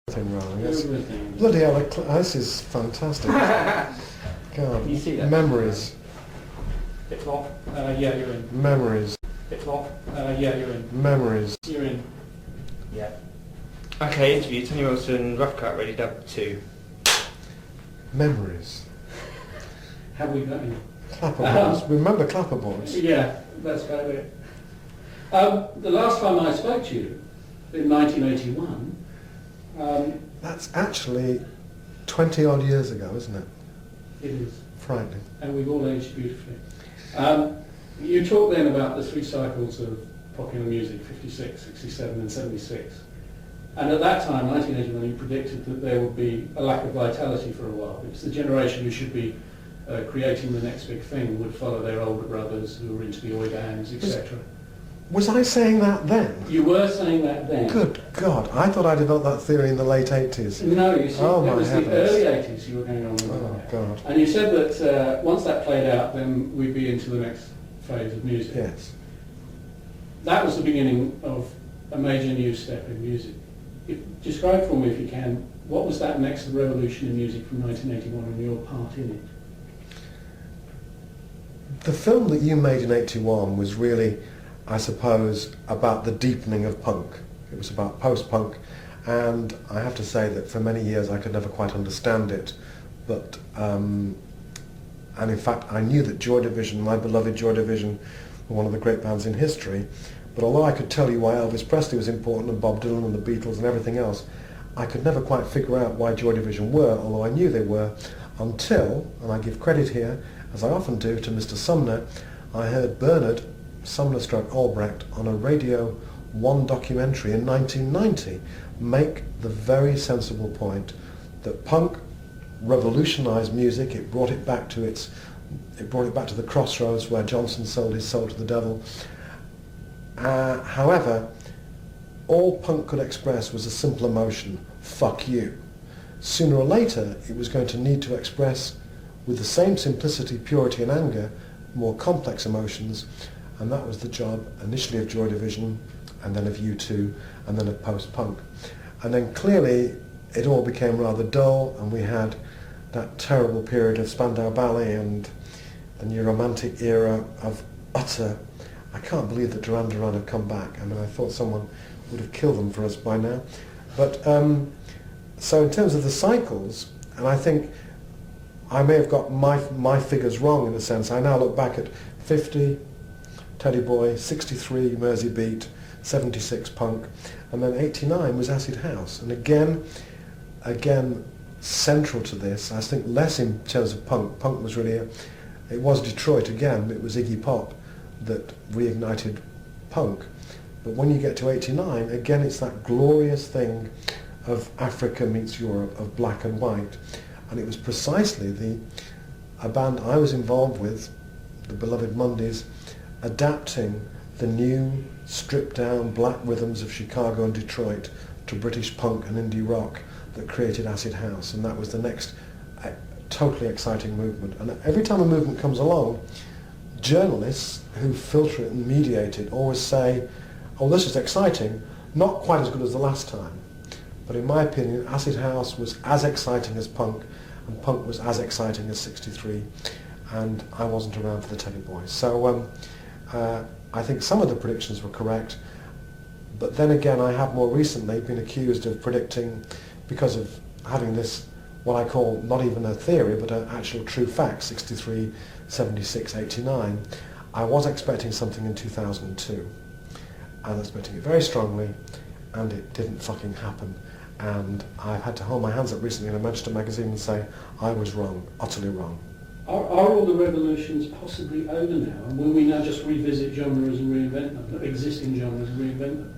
Everything wrong. Everything. Bloody hell, this is fantastic. God. You see that? Memories. Hit lock. Yeah, you're in. Memories. Hit lock. Yeah, you're in. Memories. You're in. Yeah. Okay, interview. Tony Wilson, Rough Cut, Ready Dub 2. Memories. Have we got any? Clapperboards. Remember clapperboards? Yeah, that's about it. The last time I spoke to you, in 1981, That's actually 20 odd years ago, isn't it? it is, Frightening. and we've all aged beautifully. You talked then about the three cycles of popular music, 56, 67 and 76. And at that time, 1981, you predicted that there would be a lack of vitality for a while, because the generation who should be creating the next big thing would follow their older brothers who were into the oi bands, etc. Was I saying that then? You were saying that then. Good God, I thought I developed that theory in the late 80s. No, you see, Oh, it my was heavens. the early 80s you were going on with. Oh, God. And you said that once that played out, then we'd be into the next phase of music. Yes. That was the beginning of a major new step in music. Describe for me, if you can, what was that next revolution in music from 1981 and your part in it? The film that you made in 81 was really, I suppose, about the deepening of punk. It was about post-punk, and I have to say that for many years I could never quite understand it, but and in fact I knew that Joy Division, my beloved Joy Division, were one of the great bands in history, but although I could tell you why Elvis Presley was important and Bob Dylan and the Beatles and everything else, I could never quite figure out why Joy Division were, although I knew they were, until, and I give credit here, as I often do, to Mr. Sumner, I heard Bernard Sumner-Albrecht on a Radio 1 documentary in 1990 make the very sensible point that punk revolutionised music. It brought it back to the crossroads where Johnson sold his soul to the devil. However, all punk could express was a simple emotion: fuck you. Sooner or later, it was going to need to express, with the same simplicity, purity and anger, more complex emotions, and that was the job initially of Joy Division, and then of U2, and then of post-punk. And then clearly it all became rather dull, and we had that terrible period of Spandau Ballet and the new romantic era of utter... I can't believe that Duran Duran have come back. I mean, I thought someone would have killed them for us by now. But so in terms of the cycles, and I think I may have got my figures wrong in a sense. I now look back at 50, Teddy Boy, 63, Mersey Beat, 76, punk, and then 89 was acid house. And again, central to this, I think less in terms of punk. Punk was really, it was Detroit again, it was Iggy Pop that reignited punk. But when you get to 89, again it's that glorious thing of Africa meets Europe, of black and white. And it was precisely a band I was involved with, the beloved Mondays, adapting the new stripped down black rhythms of Chicago and Detroit to British punk and indie rock that created acid house. And that was the next totally exciting movement. And every time a movement comes along, journalists who filter it and mediate it always say, oh, this is exciting, not quite as good as the last time. But in my opinion, acid house was as exciting as punk, and punk was as exciting as 63, and I wasn't around for the Teddy Boys. So I think some of the predictions were correct, but then again I have more recently been accused of predicting, because of having this, what I call not even a theory, but an actual true fact, 63, 76, 89, I was expecting something in 2002. I was expecting it very strongly, and it didn't fucking happen. And I've had to hold my hands up recently in a Manchester magazine and say, I was wrong, utterly wrong. Are all the revolutions possibly over now? And will we now just revisit genres and reinvent them, existing genres and reinvent them?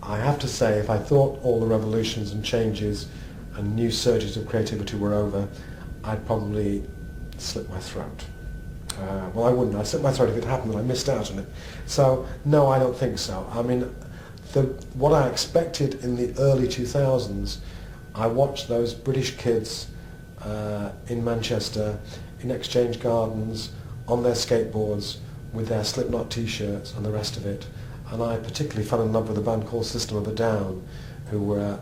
I have to say, if I thought all the revolutions and changes and new surges of creativity were over, I'd probably slit my throat. Well, I wouldn't. I'd slit my throat if it happened and I missed out on it. So, no, I don't think so. I mean, what I expected in the early 2000s, I watched those British kids in Manchester, in Exchange Gardens, on their skateboards, with their Slipknot t-shirts and the rest of it. And I particularly fell in love with a band called System of a Down, who were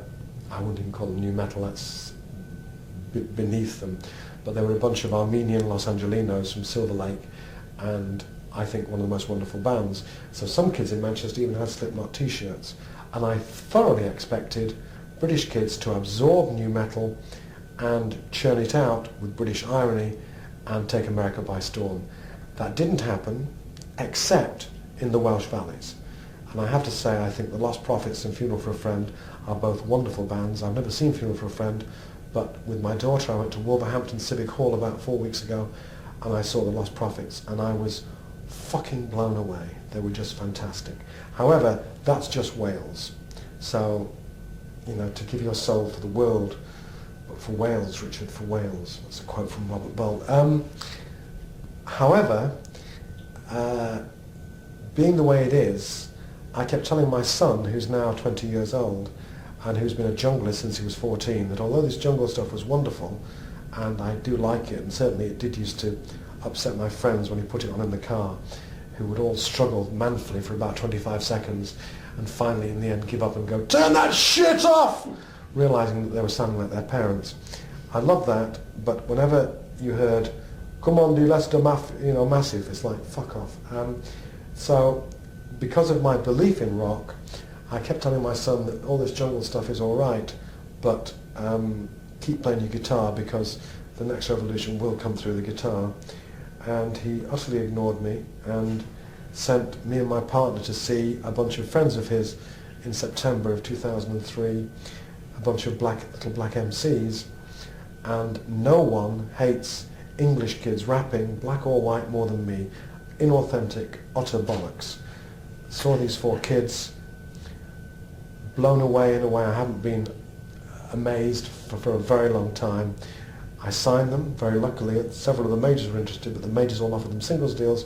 I wouldn't even call them new metal, that's beneath them, but they were a bunch of Armenian Los Angelinos from Silver Lake, and I think one of the most wonderful bands. So some kids in Manchester even had Slipknot t-shirts, and I thoroughly expected British kids to absorb new metal and churn it out with British irony and take America by storm. That didn't happen, except in the Welsh Valleys. And I have to say, I think the Lost Prophets and Funeral for a Friend are both wonderful bands. I've never seen Funeral for a Friend, but with my daughter I went to Wolverhampton Civic Hall about 4 weeks ago, and I saw the Lost Prophets, and I was fucking blown away. They were just fantastic. However, that's just Wales. So, you know, to give your soul for the world, but for Wales, Richard, for Wales. That's a quote from Robert Bolt. However, being the way it is, I kept telling my son, who's now 20 years old, and who's been a jungler since he was 14, that although this jungle stuff was wonderful, and I do like it, and certainly it did used to upset my friends when he put it on in the car, who would all struggle manfully for about 25 seconds, and finally in the end give up and go, "Turn that shit off!" realising that they were sounding like their parents. I love that, but whenever you heard, "Come on, do Leicester Massive," it's like, fuck off. So, because of my belief in rock, I kept telling my son that all this jungle stuff is all right, but keep playing your guitar because the next revolution will come through the guitar. And he utterly ignored me and sent me and my partner to see a bunch of friends of his in September of 2003, a bunch of little black MCs, and no one hates English kids rapping, black or white, more than me. Inauthentic, utter bollocks. Saw these 4 kids, blown away in a way I haven't been amazed for a very long time. I signed them, very luckily. Several of the majors were interested, but the majors all offered them singles deals,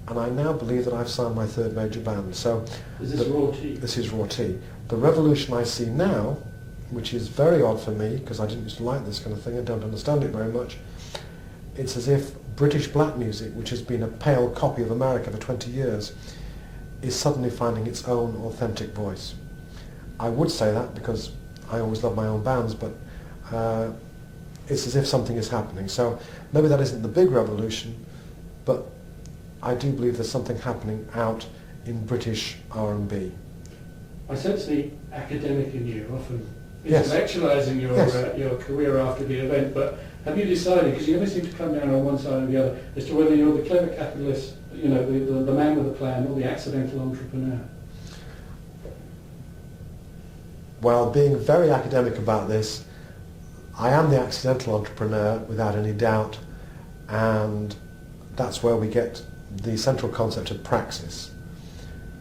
and I now believe that I've signed my 3rd major band. So Is this Raw Tea? This is Raw Tea. The revolution I see now, which is very odd for me, because I didn't used to like this kind of thing, I don't understand it very much, it's as if British black music, which has been a pale copy of America for 20 years, is suddenly finding its own authentic voice. I would say that because I always love my own bands, but it's as if something is happening. So maybe that isn't the big revolution, but I do believe there's something happening out in British R&B. I sense the academic in you, often Yes. intellectualising your career after the event, but have you decided, because you never seem to come down on one side or the other, as to whether you're the clever capitalist, you know, the man with a plan, or the accidental entrepreneur? While being very academic about this, I am the accidental entrepreneur without any doubt, and that's where we get the central concept of praxis,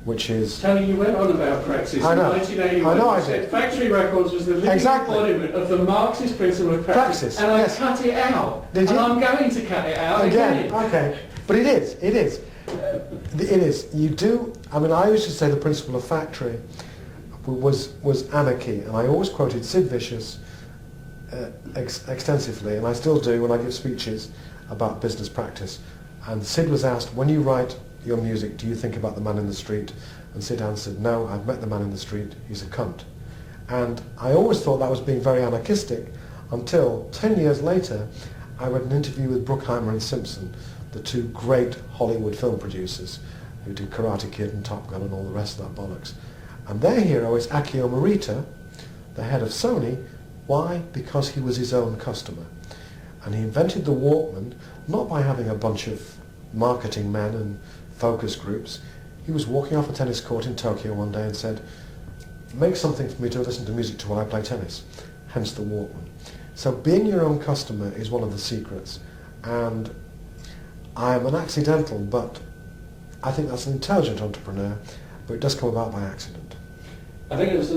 which is... Tony, you went on about praxis I know. in 1981. I know I You said did. Factory Records was the living Exactly. embodiment of the Marxist principle of praxis, and Yes. I cut it out. Did you? And I'm going to cut it out Again, okay. But it is. It is. You do... I mean, I used to say the principle of factory was anarchy, and I always quoted Sid Vicious extensively, and I still do when I give speeches about business practice. And Sid was asked, when you write your music, do you think about the man in the street? And Sid answered, no, I've met the man in the street, he's a cunt. And I always thought that was being very anarchistic until 10 years later I read an interview with Bruckheimer and Simpson, the 2 great Hollywood film producers who did Karate Kid and Top Gun and all the rest of that bollocks. And their hero is Akio Morita, the head of Sony. Why? Because he was his own customer. And he invented the Walkman not by having a bunch of marketing men and focus groups. He was walking off a tennis court in Tokyo one day and said, make something for me to listen to music to while I play tennis, hence the Walkman. So being your own customer is one of the secrets, and I am an accidental, but I think that's an intelligent entrepreneur, but it does come about by accident. I think it was